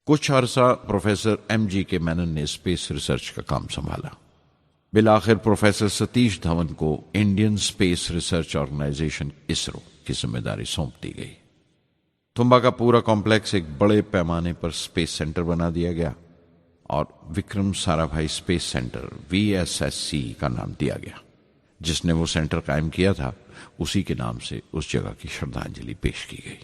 कुछ अरसा professor MG. के मेनन ने स्पेस रिसर्च का काम संभाला। बिलाखिर प्रोफेसर सतीश धवन को Indian space research organisation ISRO की जिम्मेदारी सौंप दी गई। तुम्बा का पूरा कॉम्प्लेक्स एक बड़े पैमाने पर स्पेस सेंटर बना दिया गया और Vikram Sarabhai space centre VSSC का नाम दिया गया। जिसने वो सेंटर कायम किया था उसी के नाम से उस जगह की श्रद्धांजलि पेश की गई।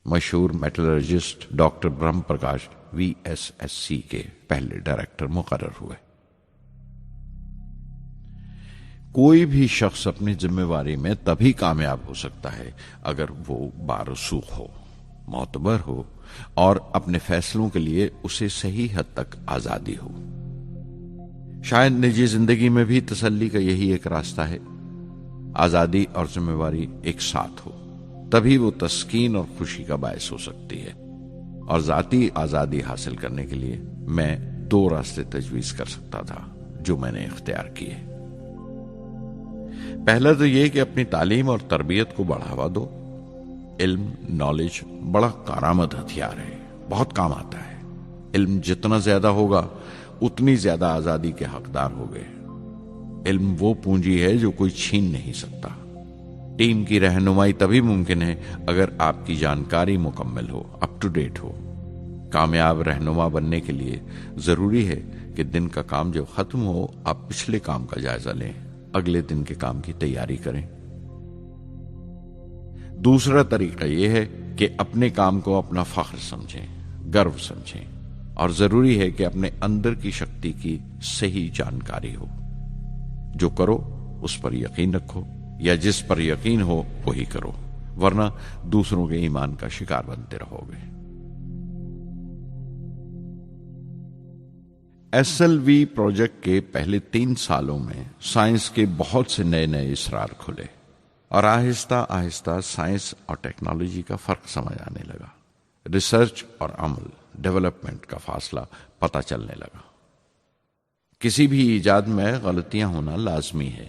मशहूर मेटलर्जिस्ट डॉक्टर ब्रह्म प्रकाश VSSC के पहले डायरेक्टर मुकर्रर हुए। कोई भी शख्स अपनी जिम्मेवारी में तभी कामयाब हो सकता है अगर वो बारसूख हो, मोतबर हो और अपने फैसलों के लिए उसे सही हद तक आजादी हो। शायद निजी जिंदगी में भी तसल्ली का यही एक रास्ता है। आजादी और जिम्मेवारी एक साथ हो, तभी वो तस्कीन और खुशी का बायस हो सकती है। और जाती आजादी हासिल करने के लिए मैं 2 रास्ते तजवीज कर सकता था जो मैंने इख्तियार किए। पहला तो यह कि अपनी तालीम और तरबियत को बढ़ावा दो। इल्म, नॉलेज बड़ा कारामद हथियार है, बहुत काम आता है। इल्म जितना ज्यादा होगा उतनी ज्यादा आजादी के हकदार हो गए। इल्म वो पूंजी है जो कोई छीन नहीं सकता। टीम की रहनुमाई तभी मुमकिन है अगर आपकी जानकारी मुकम्मल हो, अप टू डेट हो। कामयाब रहनुमा बनने के लिए जरूरी है कि दिन का काम जब खत्म हो आप पिछले काम का जायजा लें, अगले दिन के काम की तैयारी करें। दूसरा तरीका यह है कि अपने काम को अपना फख्र समझें, गर्व समझें और जरूरी है कि अपने अंदर की शक्ति की सही जानकारी हो। जो करो उस पर यकीन रखो या जिस पर यकीन हो वही करो, वरना दूसरों के ईमान का शिकार बनते रहोगे। SLV प्रोजेक्ट के पहले 3 सालों में साइंस के बहुत से नए नए इसरार खुले और आहिस्ता आहिस्ता साइंस और टेक्नोलॉजी का फर्क समझ आने लगा। रिसर्च और अमल, डेवलपमेंट का फासला पता चलने लगा। किसी भी इजाद में गलतियां होना लाजमी है,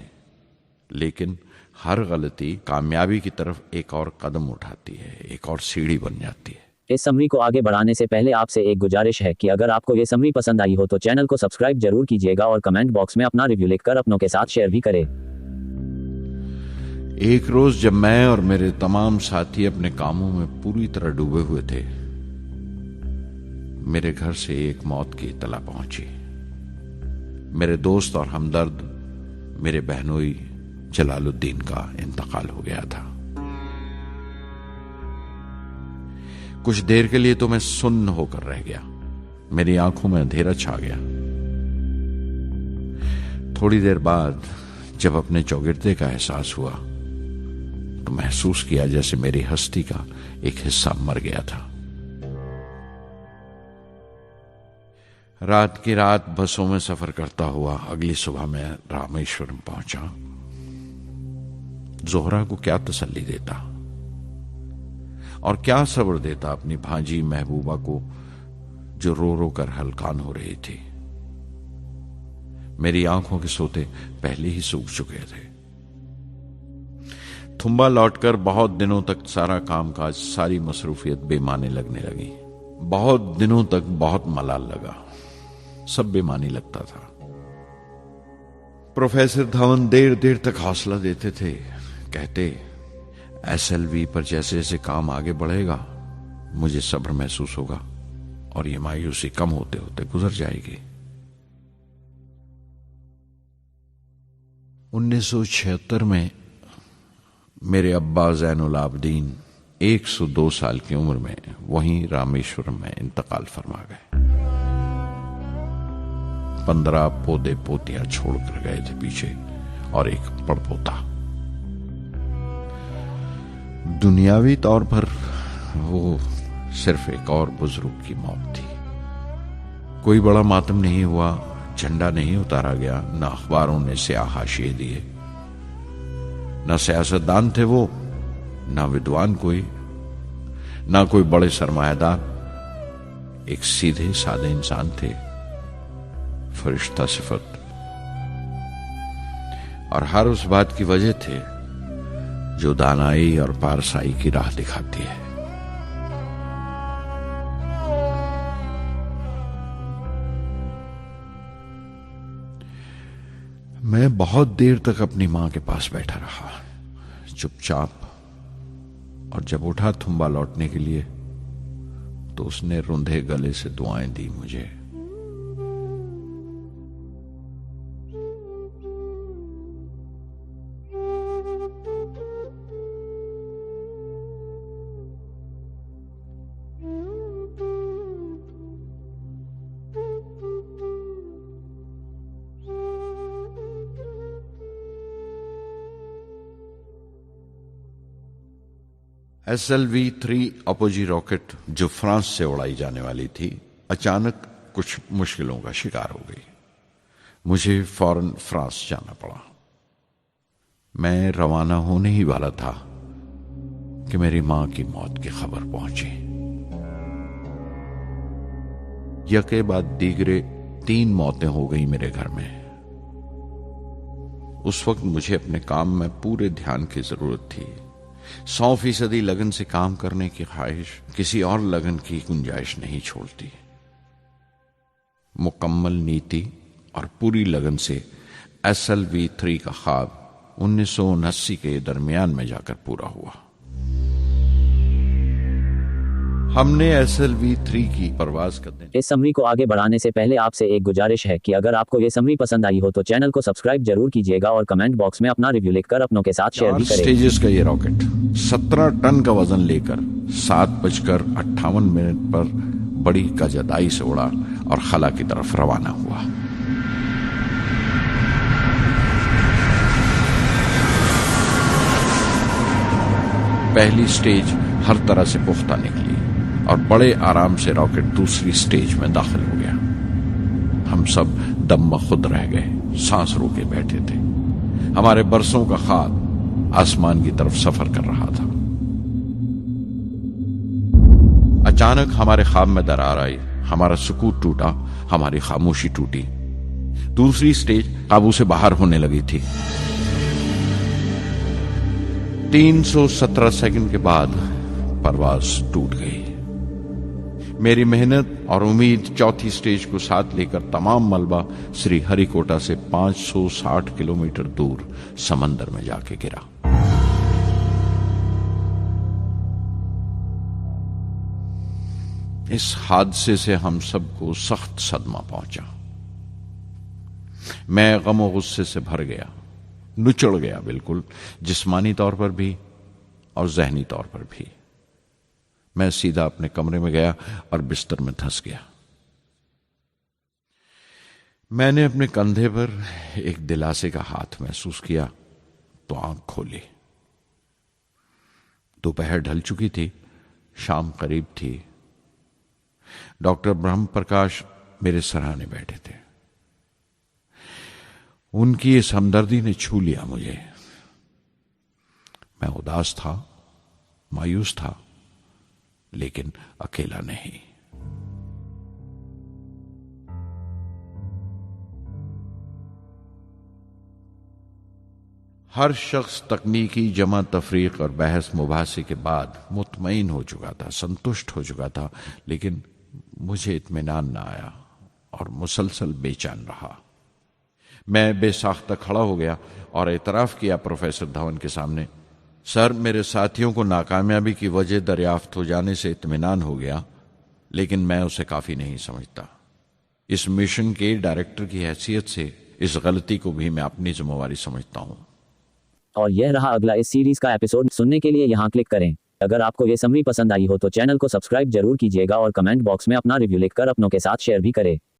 लेकिन हर गलती कामयाबी की तरफ एक और कदम उठाती है, एक और सीढ़ी बन जाती है। इस समरी को आगे बढ़ाने से पहले आपसे एक गुजारिश है कि अगर आपको ये समरी पसंद आई हो तो चैनल को सब्सक्राइब जरूर कीजिएगा और कमेंट बॉक्स में अपना रिव्यू लिखकर अपनों के साथ शेयर भी करें। एक रोज जब मैं और मेरे तमाम साथी अपने कामों में पूरी तरह डूबे हुए थे, मेरे घर से एक मौत की इत्तला पहुंची। मेरे दोस्त और हमदर्द मेरे बहनोई जलालुद्दीन का इंतकाल हो गया था। कुछ देर के लिए तो मैं सुन्न होकर रह गया। मेरी आंखों में अंधेरा छा गया। थोड़ी देर बाद जब अपने चौगिरदे का एहसास हुआ तो महसूस किया जैसे मेरी हस्ती का एक हिस्सा मर गया था। रात की रात बसों में सफर करता हुआ अगली सुबह मैं रामेश्वरम पहुंचा। जोहरा को क्या तसल्ली देता और क्या सब्र देता अपनी भांजी महबूबा को जो रो रो कर हलकान हो रही थी। मेरी आंखों के सोते पहले ही सूख चुके थे। थुम्बा लौटकर बहुत दिनों तक सारा कामकाज, सारी मसरूफियत बेमानी लगने लगी। बहुत दिनों तक बहुत मलाल लगा, सब बेमानी लगता था। प्रोफेसर धवन देर देर तक हौसला देते थे, कहते SLV पर जैसे जैसे काम आगे बढ़ेगा मुझे सब्र महसूस होगा और ये मायूसी कम होते होते गुजर जाएगी। 1976 में मेरे अब्बा ज़ैनुल आबदीन 102 साल की उम्र में वहीं रामेश्वरम में इंतकाल फरमा गए। 15 पोते पोतियां छोड़कर गए थे पीछे और एक पड़पोता। दुनियावी तौर पर वो सिर्फ एक और बुजुर्ग की मौत थी। कोई बड़ा मातम नहीं हुआ, झंडा नहीं उतारा गया, न अखबारों ने स्याह हाशिए दिए, न सियासतदान थे वो, न विद्वान कोई, न कोई बड़े सरमायादार। एक सीधे सादे इंसान थे, फरिश्ता सिफत। और हर उस बात की वजह थे जो दानाई और पारसाई की राह दिखाती है। मैं बहुत देर तक अपनी मां के पास बैठा रहा, चुपचाप। और जब उठा थुम्बा लौटने के लिए तो उसने रुंधे गले से दुआएं दी मुझे। SLV-3 अपोजी रॉकेट जो फ्रांस से उड़ाई जाने वाली थी, अचानक कुछ मुश्किलों का शिकार हो गई। मुझे फौरन फ्रांस जाना पड़ा। मैं रवाना होने ही वाला था कि मेरी मां की मौत की खबर पहुंची। यके बाद दीगरे 3 मौतें हो गई मेरे घर में। उस वक्त मुझे अपने काम में पूरे ध्यान की जरूरत थी। 100% लगन से काम करने की ख्वाहिश किसी और लगन की गुंजाइश नहीं छोड़ती। मुकम्मल नीति और पूरी लगन से SLV-3 का ख्वाब 1979 के दरमियान में जाकर पूरा हुआ। हमने SLV-3 की परवाज करने। इस समरी को आगे बढ़ाने से पहले आपसे एक गुजारिश है कि अगर आपको ये समरी पसंद आई हो तो चैनल को सब्सक्राइब जरूर कीजिएगा और कमेंट बॉक्स में अपना रिव्यू लिखकर अपनों के साथ शेयर भी करें। स्टेजेस का ये रॉकेट 17 टन का वजन लेकर 7:58 पर बड़ी कजदाई से उड़ा और खला की तरफ रवाना हुआ। पहली स्टेज हर तरह से पुख्ता निकली और बड़े आराम से रॉकेट दूसरी स्टेज में दाखिल हो गया। हम सब दम खुद रह गए, सांस रोके बैठे थे। हमारे बरसों का ख्वाब आसमान की तरफ सफर कर रहा था। अचानक हमारे ख्वाब में दरार आई, हमारा सुकून टूटा, हमारी खामोशी टूटी। दूसरी स्टेज काबू से बाहर होने लगी थी। 317 सेकंड के बाद परवाज टूट गई। मेरी मेहनत और उम्मीद चौथी स्टेज को साथ लेकर तमाम मलबा श्री हरिकोटा से 560 किलोमीटर दूर समंदर में जाके गिरा। इस हादसे से हम सबको सख्त सदमा पहुंचा। मैं गम और गुस्से से भर गया, नुचड़ गया, बिल्कुल जिस्मानी तौर पर भी और जहनी तौर पर भी। मैं सीधा अपने कमरे में गया और बिस्तर में धंस गया। मैंने अपने कंधे पर एक दिलासे का हाथ महसूस किया तो आंख खोली। दोपहर ढल चुकी थी, शाम करीब थी। डॉक्टर ब्रह्म प्रकाश मेरे सराहने बैठे थे। उनकी इस हमदर्दी ने छू लिया मुझे। मैं उदास था, मायूस था, लेकिन अकेला नहीं। हर शख्स तकनीकी जमा तफरीक और बहस मुबासे के बाद मुतमईन हो चुका था, संतुष्ट हो चुका था, लेकिन मुझे इत्मीनान न आया और मुसलसल बेचैन रहा। मैं बेसाख्ता खड़ा हो गया और एतराफ किया प्रोफेसर धवन के सामने, सर, मेरे साथियों को नाकामयाबी की वजह दरियाफ्त हो जाने से इत्मीनान हो गया, लेकिन मैं उसे काफी नहीं समझता। इस मिशन के डायरेक्टर की हैसियत से इस गलती को भी मैं अपनी जिम्मेवारी समझता हूं। और यह रहा अगला इस सीरीज का एपिसोड। सुनने के लिए यहां क्लिक करें। अगर आपको ये समरी पसंद आई हो तो चैनल को सब्सक्राइब जरूर कीजिएगा और कमेंट बॉक्स में अपना रिव्यू लिखकर अपनों के साथ शेयर भी करें।